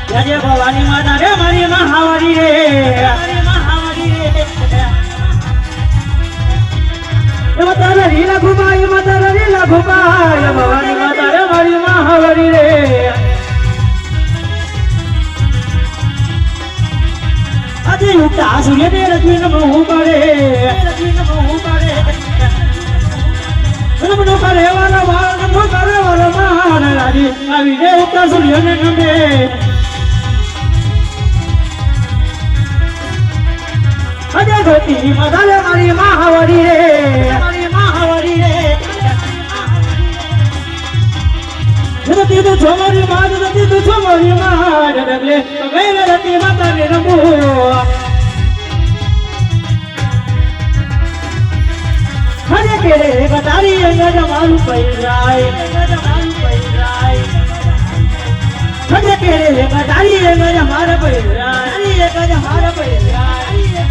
જય ભવાની માતા રે મારી મહાવારી રે મારી મહાવારી રે એ માતા રીલા ઘુમાય માતા રીલા ઘુમાય ભવાની માતા રે મારી મહાવારી રે આજે ઉગતા સૂર્ય ને રજવીન મોહ કરે રજવીન મોહ કરે નમનો કરે વાલા વાલ નમો કરે વાલા માન રાજી આવી રે ઉગતા સૂર્ય ને નમે આજે ગોતી માતા રે મારી મહાવારી રે મારી મહાવારી રે જતી તું છો મારી માં જતી તું છો મારી માં ડગલે ગઈ રતી માતા ને નમો હરે કેરે ગટારી અંગજ મારું પૈરાય અંગજ મારું પૈરાય હરે કેરે ગટારી અંગજ મારા પૈરાય અંગજ મારા પૈરાય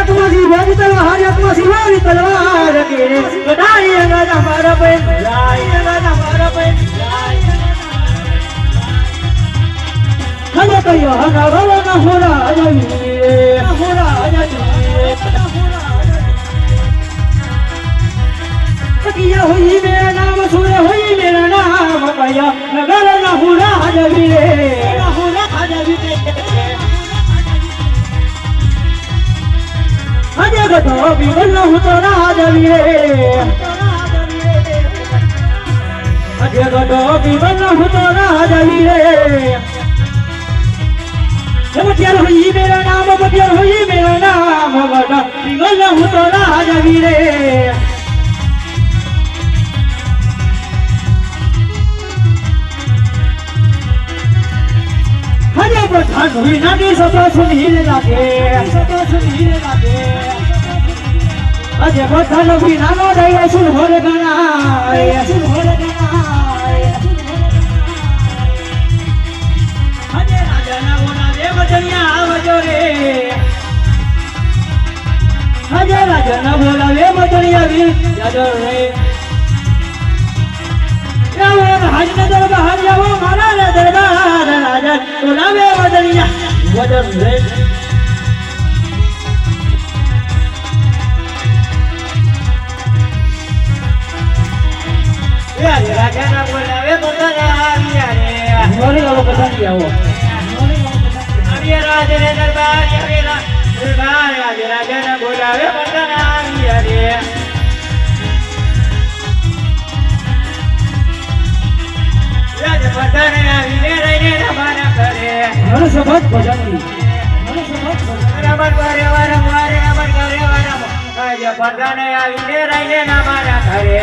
તુમાસી વારી તલવાર તુમાસી વારી તલવાર કેરે ગટારી અંગજ મારા પૈરાય અંગજ મારા પૈરાય હરે કયો હના ગવના હોરા જવી હોરા જવી किया हुई मेरा नाम सूर्य हुई मेरा नाम भैया नगर न हुरा हजवी रे न हुरा हजवी रे अजय गतो बिगल न हो तो हजवी रे अजय गतो बिगल न हो तो हजवी रे मटियार हुई मेरा नाम मटियार हुई मेरा नाम गतो बिगल न हो तो हजवी रे पठान हुई ना दी सतो सुनील लागे सतो सुनील लागे अजय पठान हुई ना नो दई सुन भोर गना सुन भोर गना अजय राजा ना बोला रे बजरिया आवजो रे अजय राजा ना बोला रे बजरिया वी यादो रे हाज नजर बाहर जाओ मारा रे दरबार राजा बोलावे बदलिया वजन रे यार राजा ना बोलावे बदला आविया रे मोरे लोग पसंद आओ आविया राजा रे दरबार आविया दरबार राजा ना बोलावे बदला आविया रे पठाने आवीने रहीने रवाना करे मन सबत भजनी मन सबत रमण करे वारंवार रमण करे वारंवार आज पठाने आवीने रहीने रवाना करे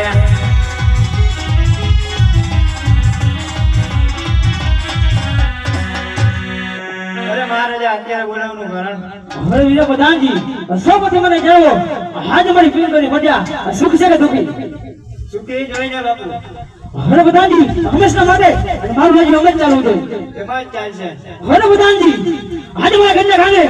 अरे महाराज અત્યારે બોલાવવાનું કારણ હવે વીરા પ્રધાનજી સૌપ્રથમ મને કહેવો આજ મારી પીર કરી પડ્યા સુખ છે કે દુખી સુખી જોઈને બાપુ હરે બધાજી હંમેશા માટે અને મારું ભાઈ હંમેશા ચાલુ છે એમાં ચાલશે હરે બધાજી આજે મારા ઘરના ખાને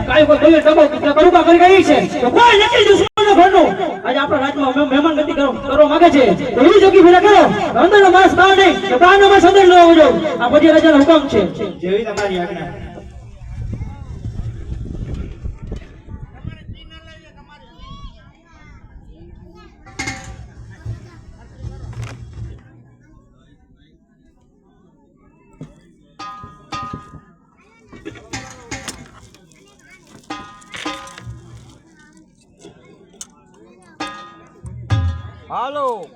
કાઈ કોઈ ટબો કરુકા કરી ગઈ છે તો કોઈ નક્કી દુશ્મનનો ઘરનો આજે આપણા રાજમાં મહેમાન ગતિ કરો માંગે છે તો એવી જોગી ભેરા કરો અંદરનો માણસ બહાર નહીં તો બહારનો માણસ અંદર ન આવજો આ બધી રાજાનો હુકમ છે જેવી તમારી આજ્ઞા હાલો